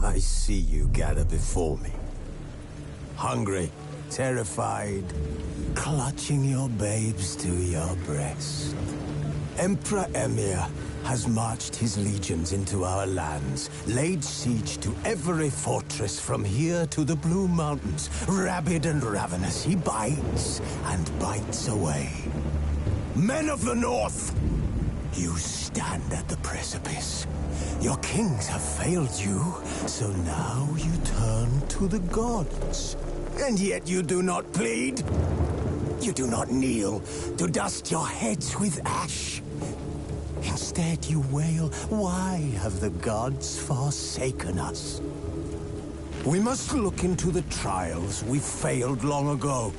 I see you gather before me. Hungry, terrified, clutching your babes to your breast. Emperor Emir has marched his legions into our lands, laid siege to every fortress from here to the Blue Mountains. Rabid and ravenous, he bites and bites away. Men of the North, you stand at the precipice. Your kings have failed you, so now you turn to the gods. And yet you do not plead. You do not kneel to dust your heads with ash. Instead you wail, why have the gods forsaken us? We must look into the trials we failed long ago.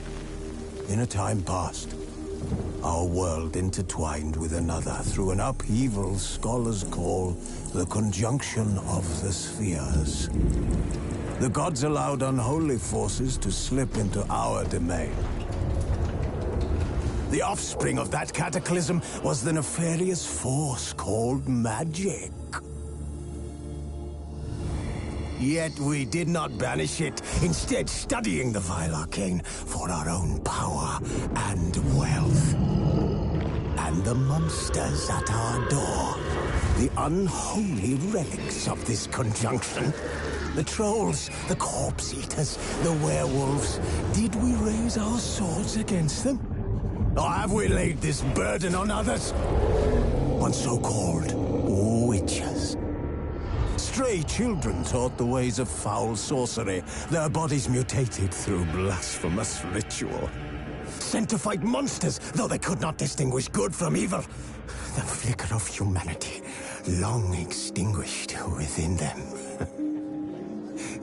In a time past, our world intertwined with another through an upheaval scholars call the conjunction of the spheres. The gods allowed unholy forces to slip into our domain. The offspring of that cataclysm was the nefarious force called magic. Yet we did not banish it, instead studying the vile arcane for our own power and wealth. And the monsters at our door, the unholy relics of this conjunction. The trolls, the corpse-eaters, the werewolves. Did we raise our swords against them? Or have we laid this burden on others? On so-called witches. Stray children taught the ways of foul sorcery, their bodies mutated through blasphemous ritual. Sent to fight monsters, though they could not distinguish good from evil. The flicker of humanity, long extinguished within them.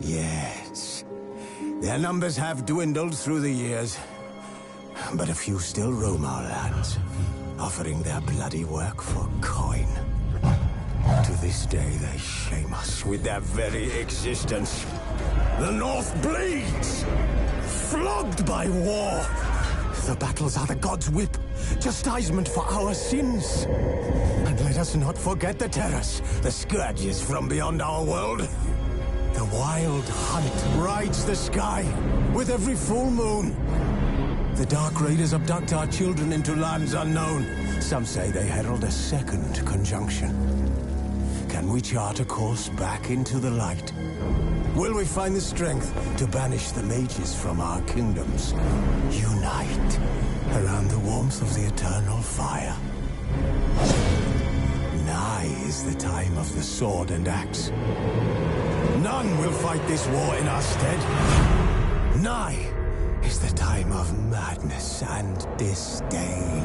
Yes, their numbers have dwindled through the years, but a few still roam our lands, offering their bloody work for coin. To this day, they shame us with their very existence. The North bleeds, flogged by war. The battles are the gods' whip, chastisement for our sins. And let us not forget the terrors, the scourges from beyond our world. The wild hunt rides the sky with every full moon. The Dark Raiders abduct our children into lands unknown. Some say they herald a second conjunction. Can we chart a course back into the light? Will we find the strength to banish the mages from our kingdoms? Unite around the warmth of the eternal fire. Nigh is the time of the sword and axe. None will fight this war in our stead. Nigh is the time of madness and disdain.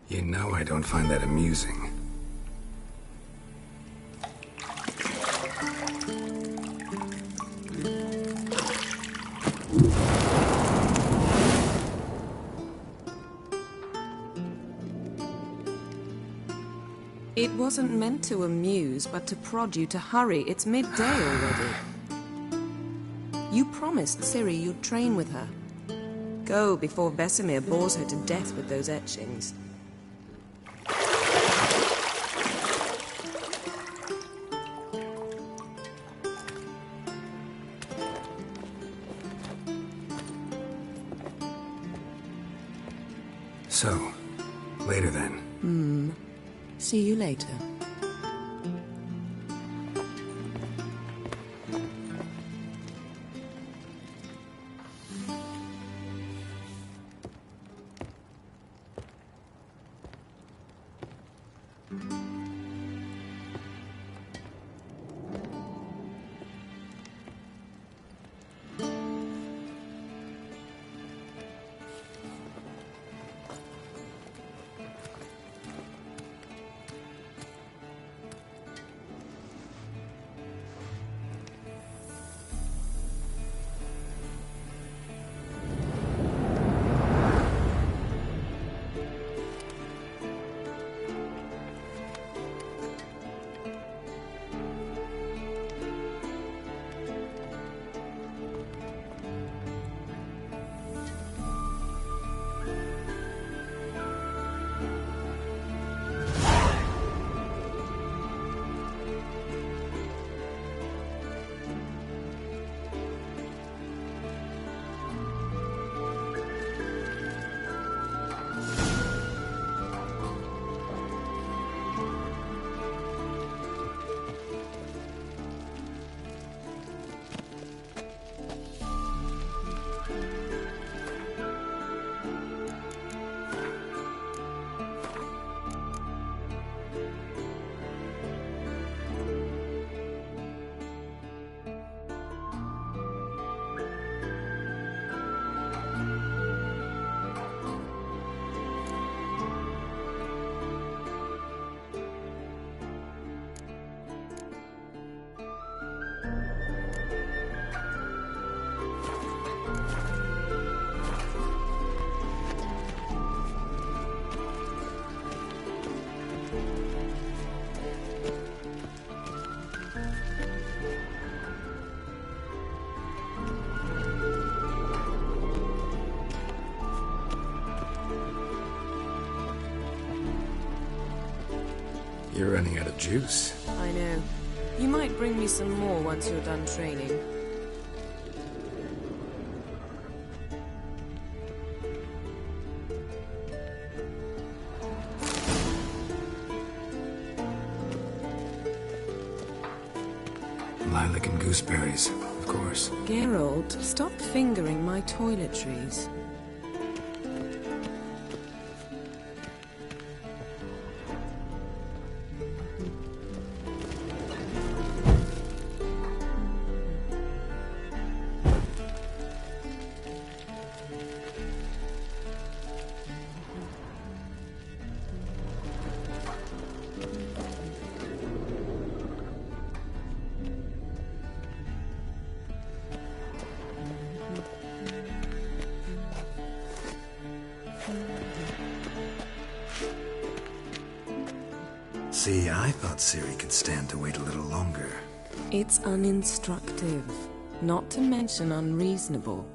You know I don't find that amusing. It wasn't meant to amuse, but to prod you to hurry. It's midday already. You promised Ciri you'd train with her. Go before Vesemir bores her to death with those etchings. So, later then. See you later. You're running out of juice. I know. You might bring me some more once you're done training. Lilac and gooseberries, of course. Geralt, stop fingering my toiletries. See, I thought Ciri could stand to wait a little longer. It's uninstructive, not to mention unreasonable.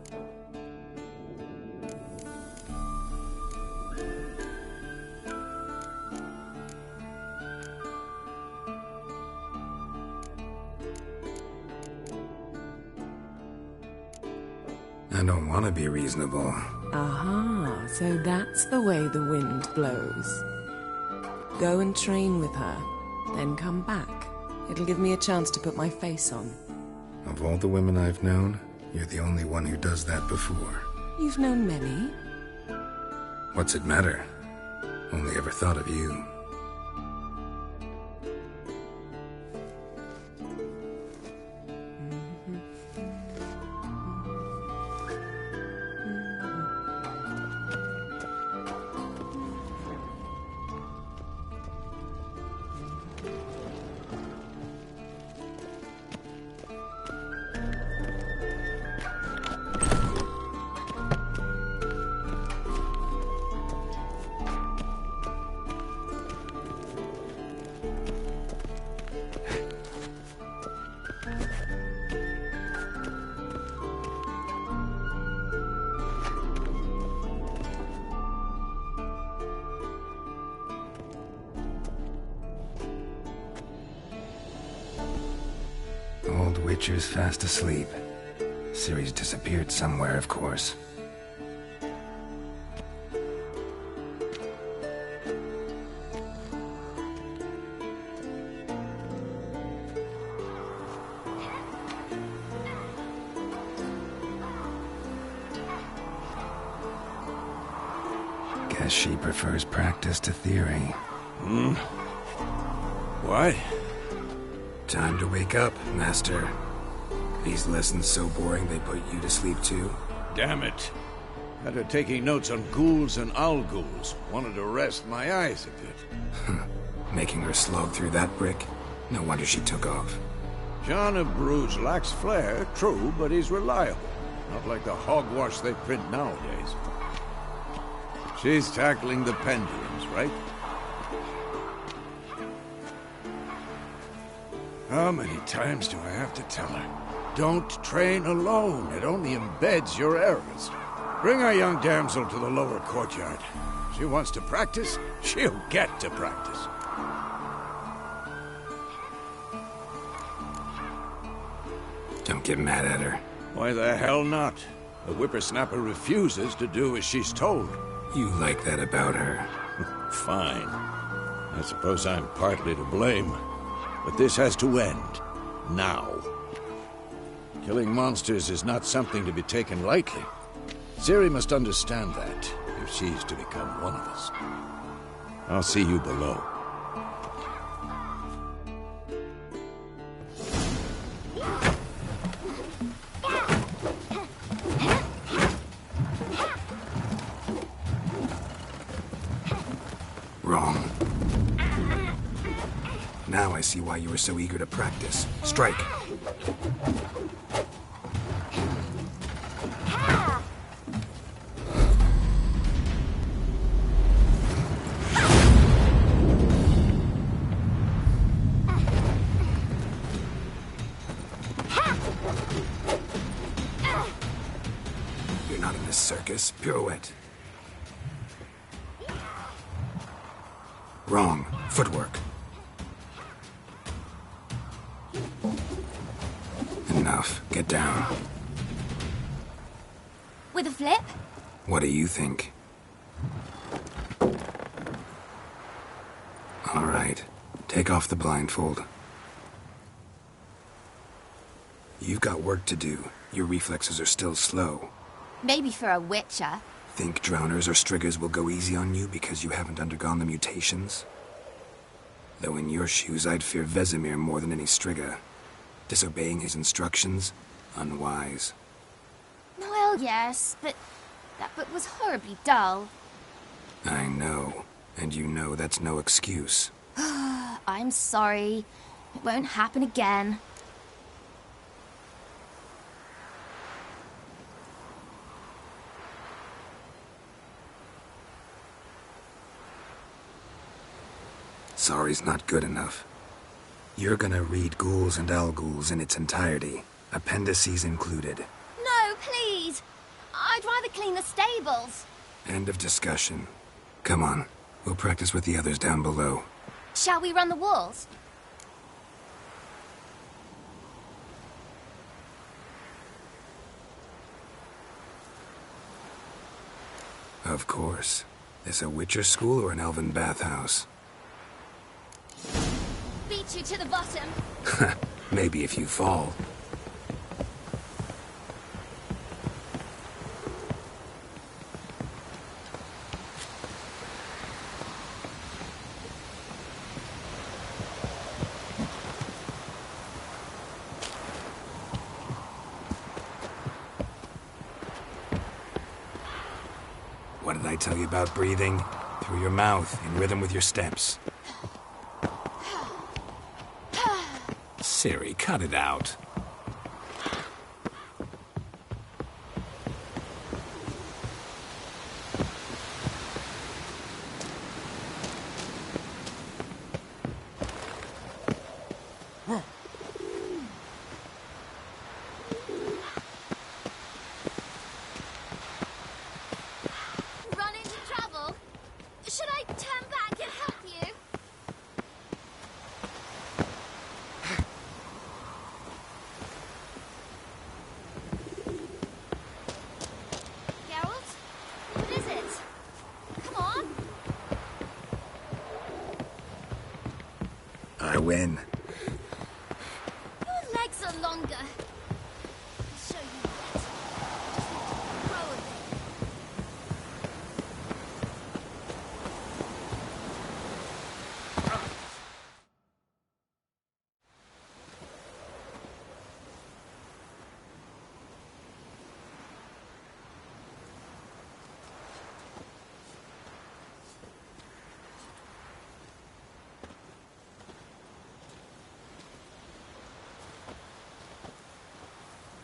I don't want to be reasonable. Aha, so that's the way the wind blows. Go and train with her, then come back. It'll give me a chance to put my face on. Of all the women I've known, you're the only one who does that before. You've known many. What's it matter? Only ever thought of you. Old Witcher's fast asleep. Ciri's disappeared somewhere, of course. Guess she prefers practice to theory. What? Time to wake up, Master. These lessons so boring they put you to sleep too? Damn it. Had her taking notes on ghouls and owl-ghouls. Wanted to rest my eyes a bit. Making her slog through that brick? No wonder she took off. John of Bruges lacks flair, true, but he's reliable. Not like the hogwash they print nowadays. She's tackling the pendulums, right? How many times do I have to tell her? Don't train alone. It only embeds your errors. Bring our young damsel to the lower courtyard. She wants to practice, she'll get to practice. Don't get mad at her. Why the hell not? The whippersnapper refuses to do as she's told. You like that about her. Fine. I suppose I'm partly to blame. But this has to end. Now. Killing monsters is not something to be taken lightly. Ciri must understand that, if she's to become one of us. I'll see you below. Wrong. Now I see why you were so eager to practice. Strike. You're not in this circus. Pirouette. Wrong. Footwork. Enough. Get down. With a flip? What do you think? All right. Take off the blindfold. You've got work to do. Your reflexes are still slow. Maybe for a witcher. Think drowners or striggers will go easy on you because you haven't undergone the mutations? Though in your shoes, I'd fear Vesemir more than any strigger. Disobeying his instructions? Unwise. Well, yes, but that book was horribly dull. I know. And you know that's no excuse. I'm sorry. It won't happen again. Sorry's not good enough. You're gonna read Ghouls and Owl-Ghouls in its entirety, appendices included. No, please! I'd rather clean the stables. End of discussion. Come on, we'll practice with the others down below. Shall we run the walls? Of course. This a Witcher school or an elven bathhouse? Beat you to the bottom. Maybe if you fall. What did I tell you about breathing? Through your mouth, in rhythm with your steps. Ciri, cut it out. Run into trouble? Should I turn back and help you? Geralt? What is it? Come on. I win. Your legs are longer. I'll show you yet. Just grow a bit.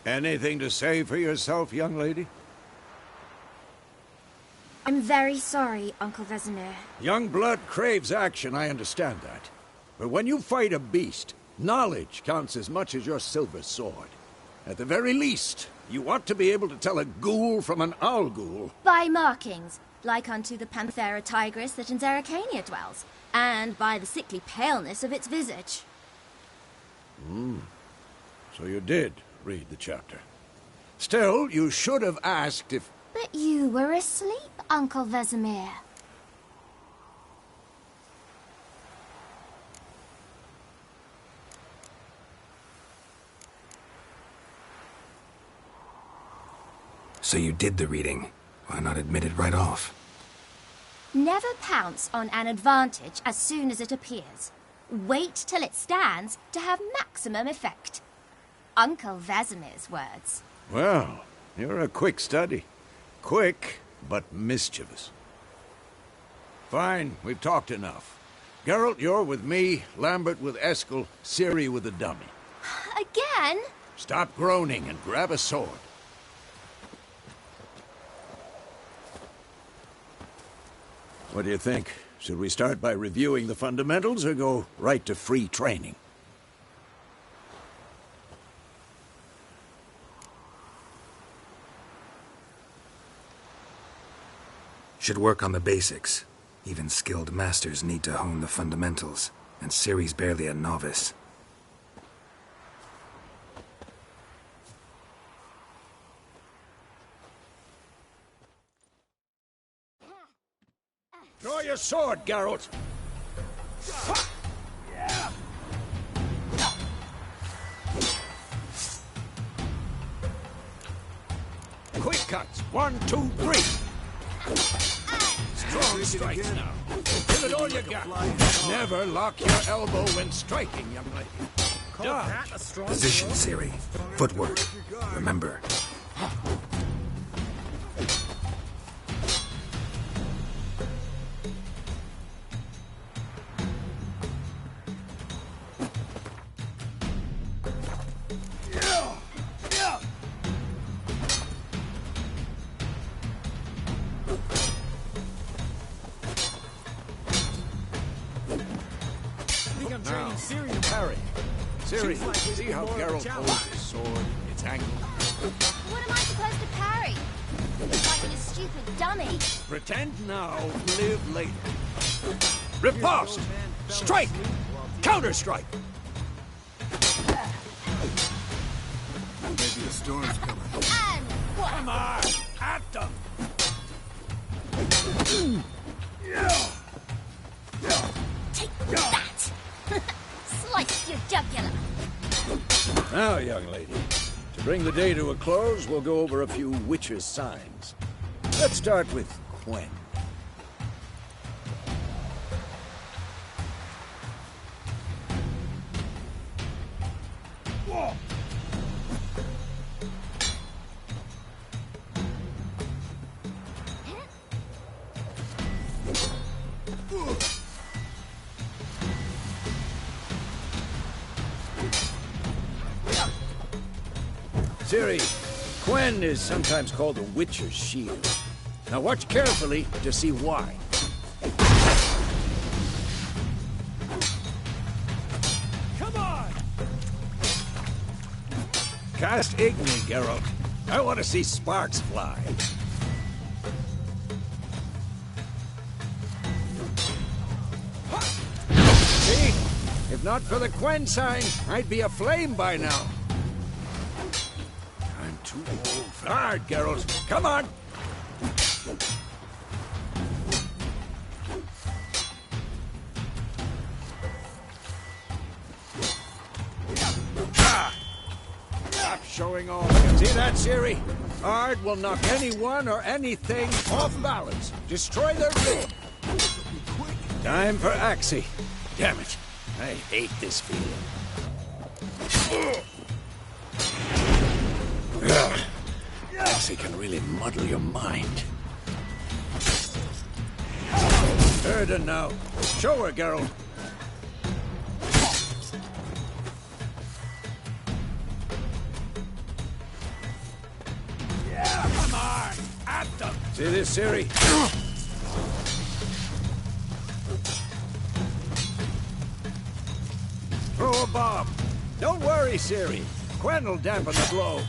Anything to say for yourself, young lady? I'm very sorry, Uncle Vesemir. Young blood craves action, I understand that. But when you fight a beast, knowledge counts as much as your silver sword. At the very least, you ought to be able to tell a ghoul from an owl ghoul. By markings, like unto the Panthera tigris that in Zerrikania dwells, and by the sickly paleness of its visage. So you did read the chapter. Still, you should have asked if... But you were asleep, Uncle Vesemir. So you did the reading. Why not admit it right off? Never pounce on an advantage as soon as it appears. Wait till it stands to have maximum effect. Uncle Vesemir's words. Well, you're a quick study. Quick, but mischievous. Fine, we've talked enough. Geralt, you're with me, Lambert with Eskel, Ciri with the dummy. Again? Stop groaning and grab a sword. What do you think? Should we start by reviewing the fundamentals or go right to free training? Should work on the basics. Even skilled masters need to hone the fundamentals, and Ciri's barely a novice. Draw your sword, Geralt! Quick cuts! 1, 2, 3! Strong strikes now. Give it all you got. Never lock your elbow when striking, young lady. Dodge. Position, Ciri. Footwork. Remember. Parry. Ciri, see how Geralt holds his sword, its angle? What am I supposed to parry? Fighting a stupid dummy. Pretend now, live later. Riposte! Strike! Counter-strike! Maybe a storm's coming. And what? Come on! At them! Take that! Slice your jugular. Now, young lady, to bring the day to a close, we'll go over a few witches' signs. Let's start with Quen. Ciri, Gwen is sometimes called the Witcher's Shield. Now watch carefully to see why. Come on! Cast Igni, Geralt. I want to see sparks fly. See? If not for the Gwen sign, I'd be aflame by now. I'm too old for hard, Geralt. Come on! Stop showing off. See that, Ciri? Ard will knock anyone or anything off balance. Destroy their rhythm. Time for Axie. Damn it. I hate this feeling. Axie can really muddle your mind. Erden now. Show her, Geralt. Yeah, come on! At them! See this, Ciri? Throw a bomb. Don't worry, Ciri. Gwen will dampen the blow.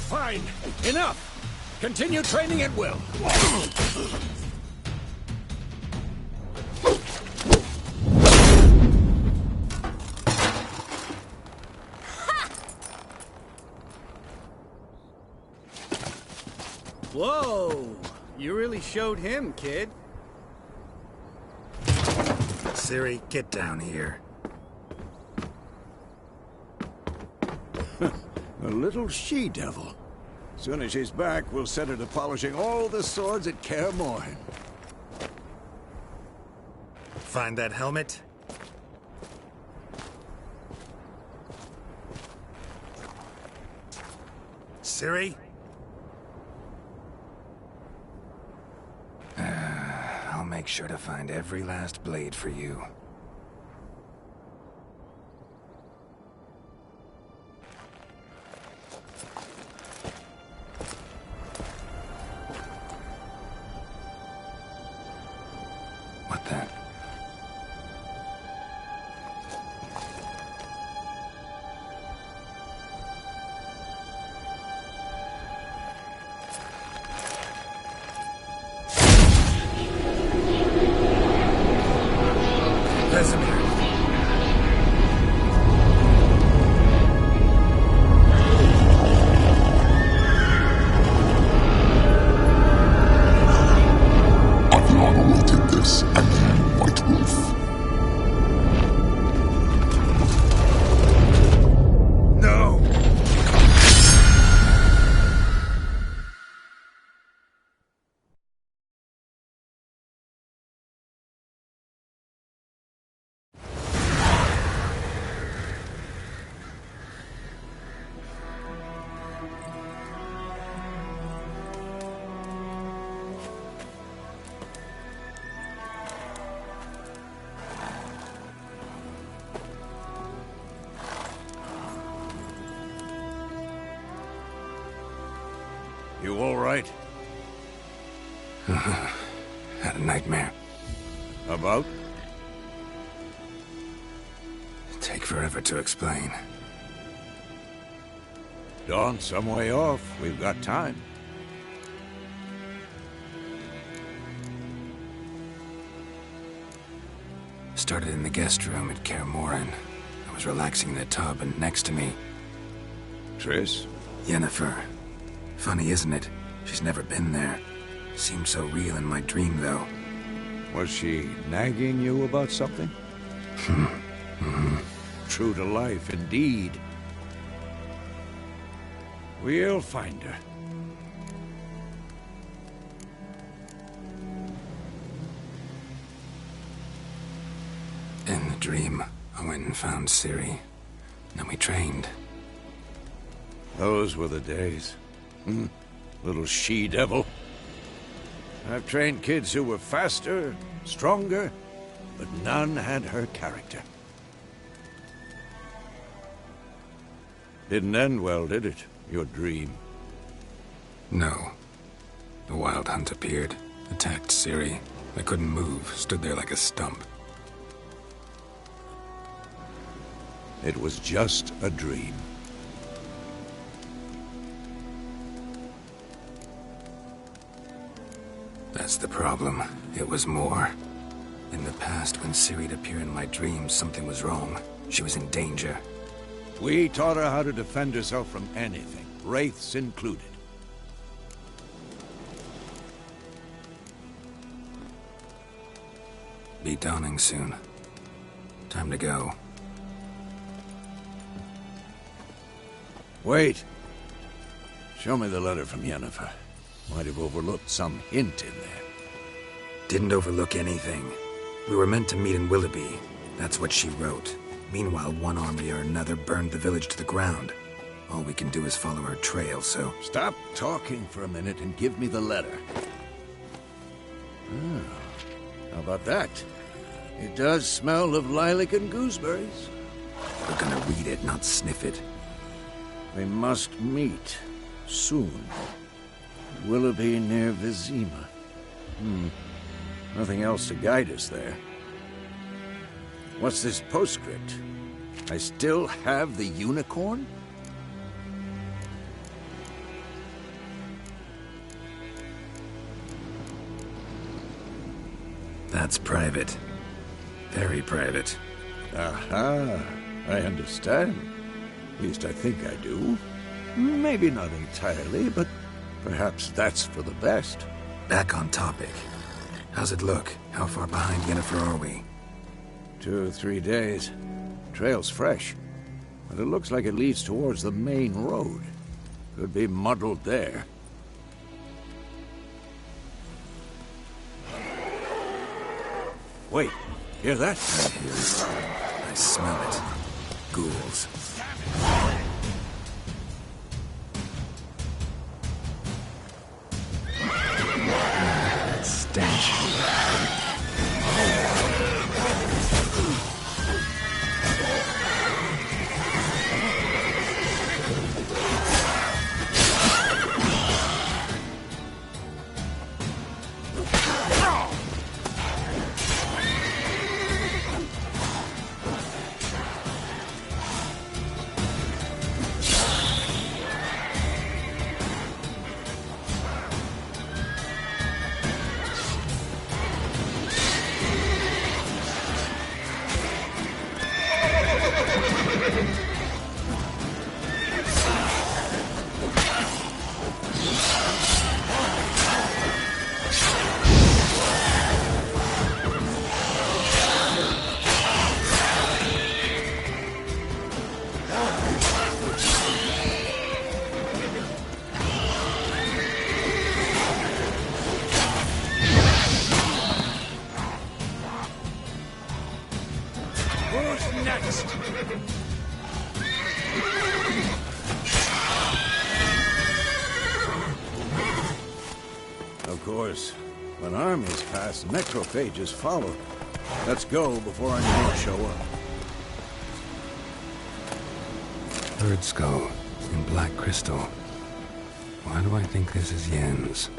Fine. Enough. Continue training at will. Whoa! You really showed him, kid. Ciri, get down here. A little she-devil. Soon as she's back, we'll set her to polishing all the swords at Kaer Morhen. Find that helmet? Ciri? I'll make sure to find every last blade for you. What the? Vesemir. Adriana will take this, and you, White Wolf. No! You all right? Had a nightmare. About? Take forever to explain. Dawn's some way off. We've got time. Started in the guest room at Kaer Morhen. I was relaxing in a tub, and next to me, Triss? Yennefer. Funny, isn't it? She's never been there. Seemed so real in my dream, though. Was she nagging you about something? True to life, indeed. We'll find her. In the dream, I went and found Ciri. Then we trained. Those were the days. Little she-devil. I've trained kids who were faster, stronger, but none had her character. Didn't end well, did it? Your dream? No. The Wild Hunt appeared, attacked Ciri. I couldn't move, stood there like a stump. It was just a dream. That's the problem. It was more. In the past, when Ciri'd appear in my dreams, something was wrong. She was in danger. We taught her how to defend herself from anything, wraiths included. Be dawning soon. Time to go. Wait. Show me the letter from Yennefer. Might have overlooked some hint in there. Didn't overlook anything. We were meant to meet in Willoughby. That's what she wrote. Meanwhile, one army or another burned the village to the ground. All we can do is follow her trail, so... Stop talking for a minute and give me the letter. How about that? It does smell of lilac and gooseberries. We're gonna read it, not sniff it. We must meet. Soon. Willoughby near Vizima. Nothing else to guide us there. What's this postscript? I still have the unicorn? That's private. Very private. Aha, I understand. At least I think I do. Maybe not entirely, but perhaps that's for the best. Back on topic. How's it look? How far behind Yennefer are we? 2 or 3 days. Trail's fresh, but it looks like it leads towards the main road. Could be muddled there. Wait, hear that? I hear it. I smell it. Ghouls. That stench. Who's next? Of course, when armies pass, necrophages follow. Let's go before any more show up. Bird skull in black crystal. Why do I think this is Yen's?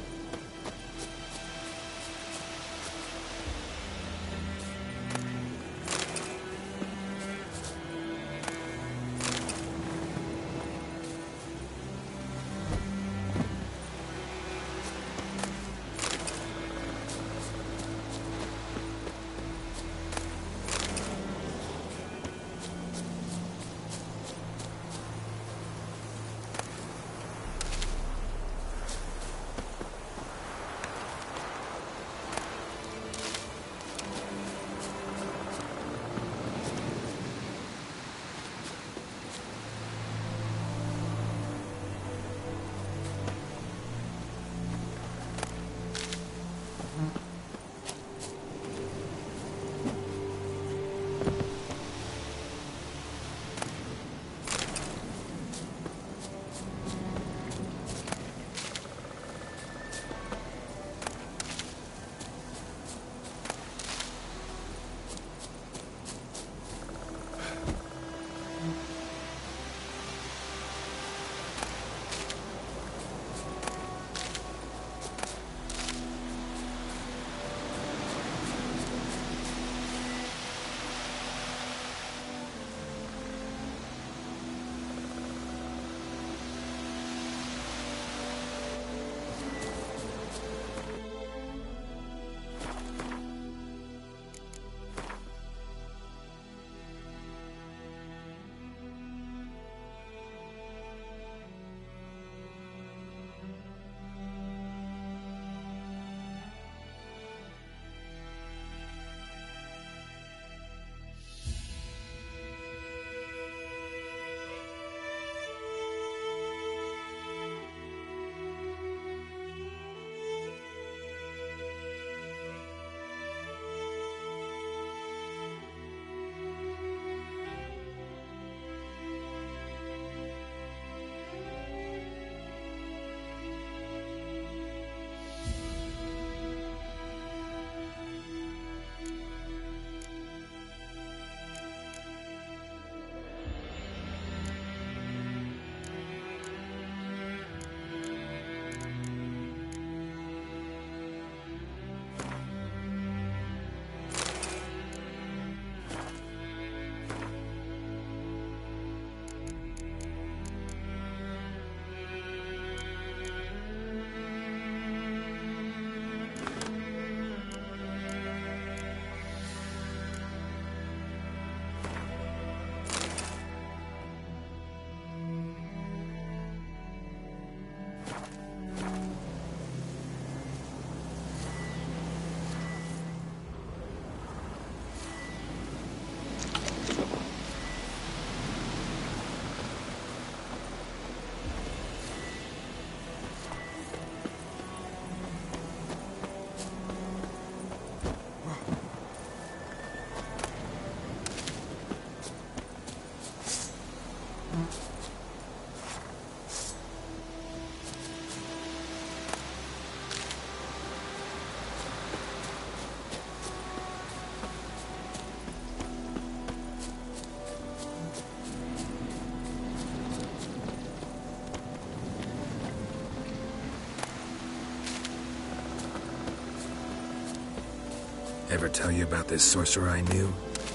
Ever tell you about this sorcerer I knew?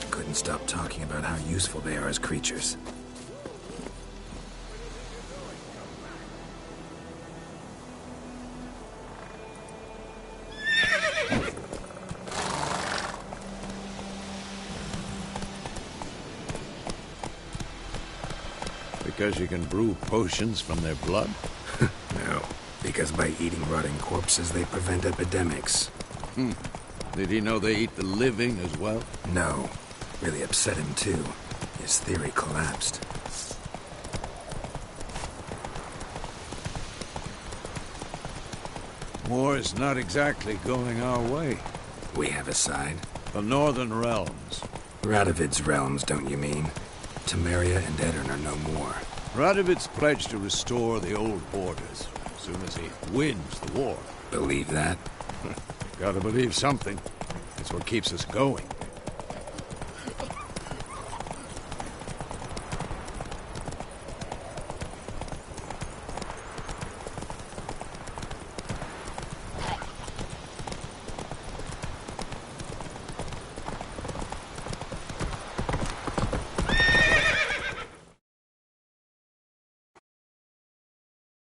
Couldn't stop talking about how useful they are as creatures. Because you can brew potions from their blood? No, because by eating rotting corpses, they prevent epidemics. Did he know they eat the living as well? No. Really upset him, too. His theory collapsed. War is not exactly going our way. We have a side. The Northern Realms. Radovid's realms, don't you mean? Temeria and Edirn are no more. Radovid's pledged to restore the old borders as soon as he wins the war. Believe that? Gotta believe something. It's what keeps us going.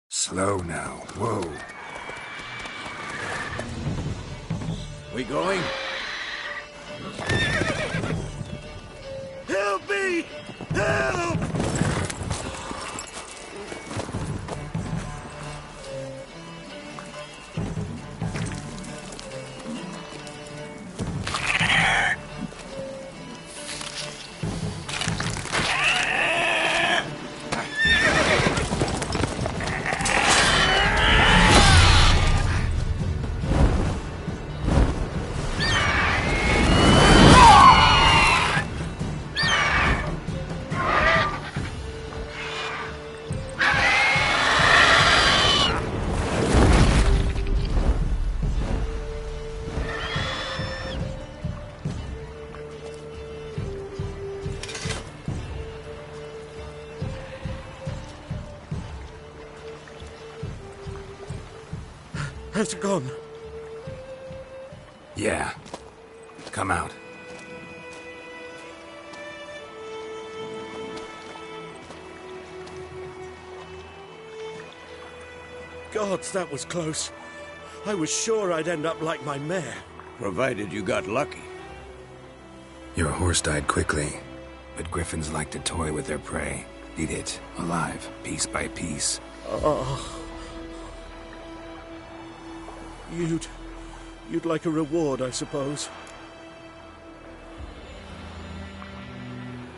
Slow now. Whoa. We going? Help me! Help! Has it gone? Yeah. Come out. Gods, that was close. I was sure I'd end up like my mare. Provided you got lucky. Your horse died quickly, but griffins like to toy with their prey. Eat it, alive, piece by piece. Oh. You'd like a reward, I suppose.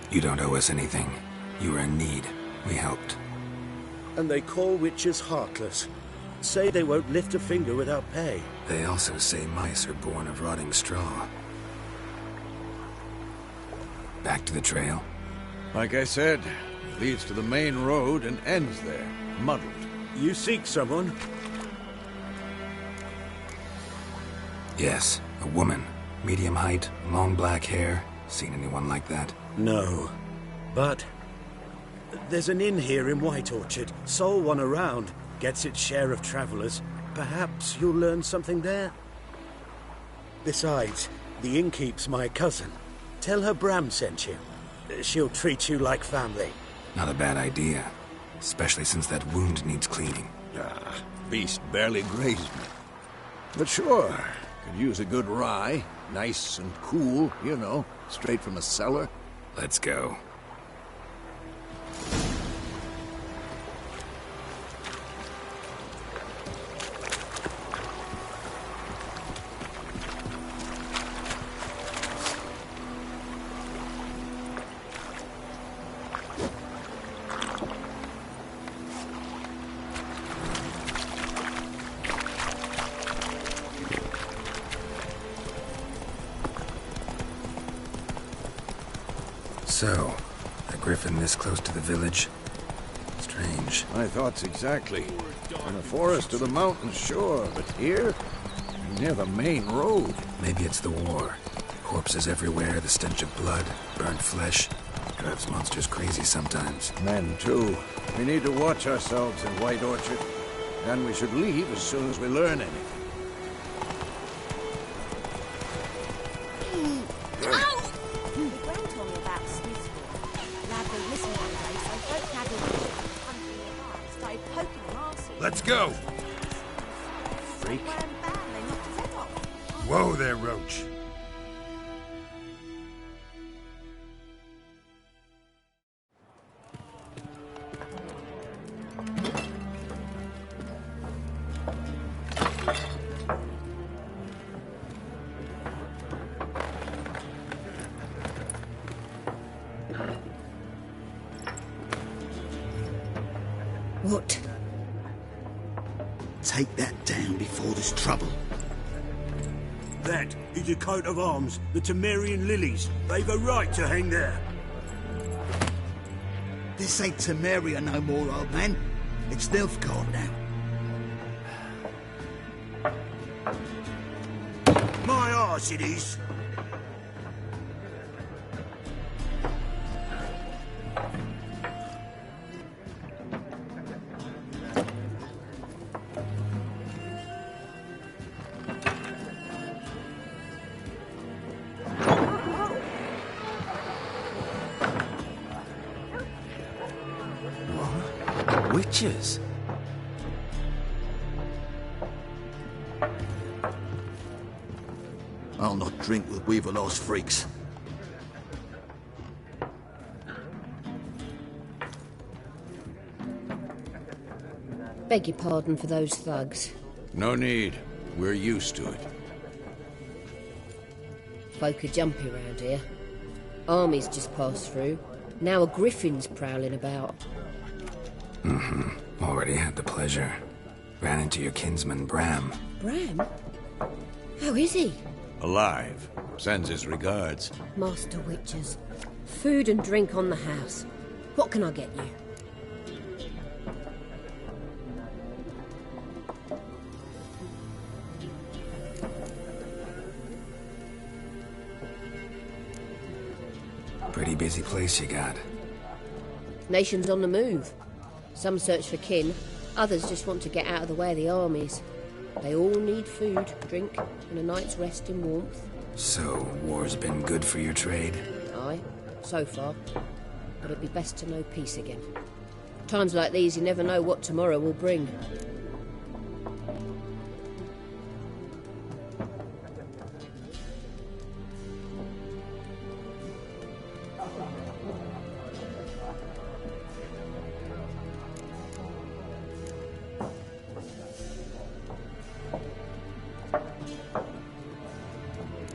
You don't owe us anything. You were in need. We helped. And they call witches heartless. Say they won't lift a finger without pay. They also say mice are born of rotting straw. Back to the trail? Like I said, it leads to the main road and ends there, muddled. You seek someone? Yes, a woman. Medium height, long black hair. Seen anyone like that? No. But there's an inn here in White Orchard. Sole one around. Gets its share of travelers. Perhaps you'll learn something there? Besides, the innkeep's my cousin. Tell her Bram sent you. She'll treat you like family. Not a bad idea. Especially since that wound needs cleaning. Beast barely grazed me. But sure, could use a good rye. Nice and cool, you know, straight from a cellar. Let's go. So, a griffin this close to the village, Strange. My thoughts exactly. From the forest to the mountains, sure, but here? Near the main road. Maybe it's the war. Corpses everywhere, the stench of blood, burnt flesh. Drives monsters crazy sometimes. Men, too. We need to watch ourselves in White Orchard. And we should leave as soon as we learn anything. The Grand told me about Smith's War. Lad went missing one day, so folk gathered under nearby, started poking him arse. Let's go! Freak. Bam, they knocked his head off. Whoa there, Roach. What? Take that down before there's trouble. That is a coat of arms, the Temerian lilies. They've a right to hang there. This ain't Temeria no more, old man. It's Nilfgaard now. My arse it is. Witches? I'll not drink with Weaverlaw's freaks. Beg your pardon for those thugs. No need. We're used to it. Folk are jumpy round here. Armies just passed through. Now a griffin's prowling about. Already had the pleasure. Ran into your kinsman, Bram. Bram? How is he? Alive. Sends his regards. Master Witches. Food and drink on the house. What can I get you? Pretty busy place you got. Nations on the move. Some search for kin, others just want to get out of the way of the armies. They all need food, drink, and a night's rest in warmth. So, war's been good for your trade? Aye, so far. But it'd be best to know peace again. Times like these, you never know what tomorrow will bring.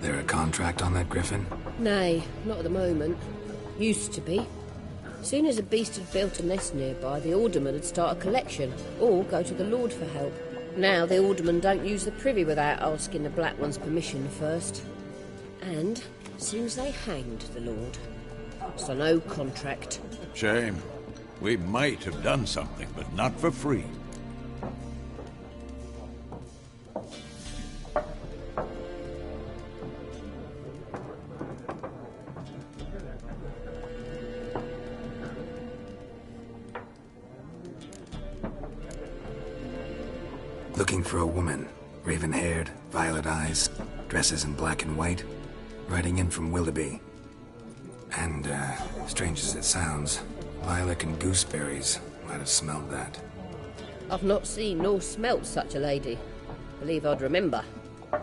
There a contract on that griffin? Nay, not at the moment. Used to be. Soon as a beast had built a nest nearby, the alderman would start a collection, or go to the Lord for help. Now the aldermen don't use the privy without asking the Black One's permission first. And as soon as they hanged the Lord. So no contract. Shame. We might have done something, but not for free. Looking for a woman. Raven-haired, violet eyes, dresses in black and white. Riding in from Willoughby. And, strange as it sounds, lilac and gooseberries might have smelled that. I've not seen nor smelt such a lady. Believe I'd remember.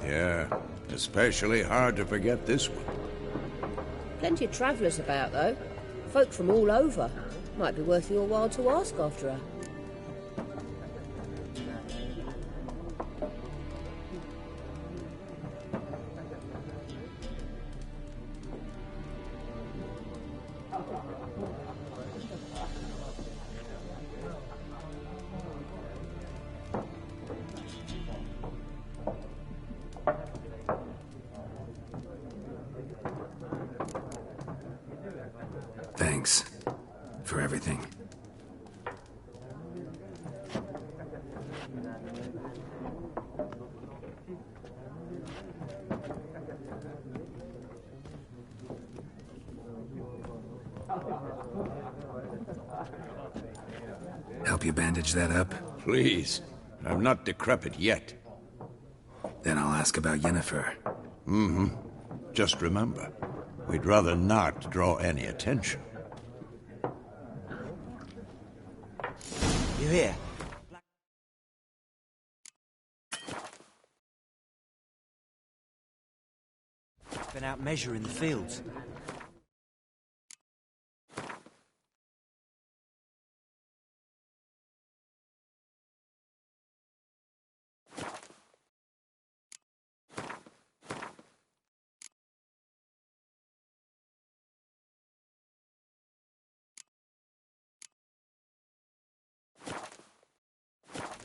Yeah, especially hard to forget this one. Plenty of travellers about, though. Folk from all over. Might be worth your while to ask after her. Thanks for everything. Help you bandage that up? Please. I'm not decrepit yet. Then I'll ask about Yennefer. Mm-hmm. Just remember, we'd rather not draw any attention. You here? Been out measuring the fields.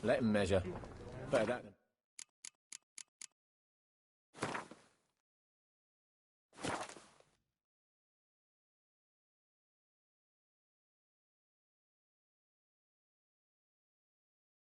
Let him measure. Better that than...